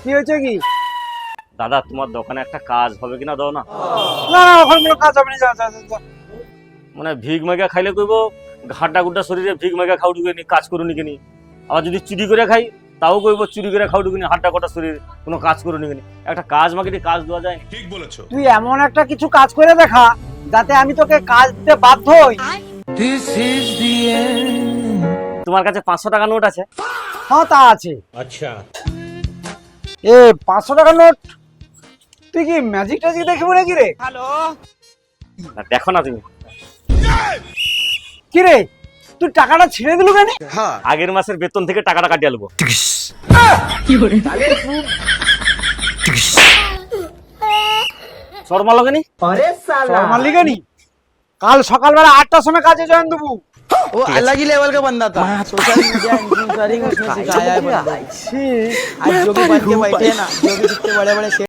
কি হয়েছে কি? দাদা তোমার দোকানে একটা কাজ হবে কিনা দাও না। না না, ওখানে কোনো কাজ হবে না, যা যা যা। মানে ভিগ মেগা খাইলে কইবো ঘাটা গুড্ডা শরীরে ভিগ মেগা খাও ঢুকে নি, কাজ করুনি কেনি। আবার যদি চুরি করে খাই তাও কইবো চুরি করে খাও ঢুকে নি, হাড্ডা কটা শরীর কোনো কাজ করুনি কেনি। একটা কাজ মাকে কাজ দেওয়া যায়। ঠিক বলেছো। তুই এমন একটা কিছু কাজ করে দেখা যাতে আমি তোকে কাজ দিতে বাধ্য হই। তোমার কাছে 500 টাকা নোট আছে? হ্যাঁ, তা আছে। আচ্ছা। এ 500 টাকার নোট? তুই কি ম্যাজিক ট্যাজিক দেখবো নাকি রে? না, দেখো না তুমি। কি রে, তুই টাকাটা ছেড়ে দিলু কেন? আগের মাসের বেতন থেকে টাকাটা কাটিয়ে আলবো। শর্মা লগেনি মারলি কেন? কাল সকালবেলা 8টার সময় কাজে জয়েন দেবো। वो अलग ही लेवल का बंदा था। सोशल मीडिया इन्फ्लुएंसरिंग उसने सिखाया है बंदे को। आज जो भी बन के बैठे हैं ना, जो भी जितने बड़े बड़े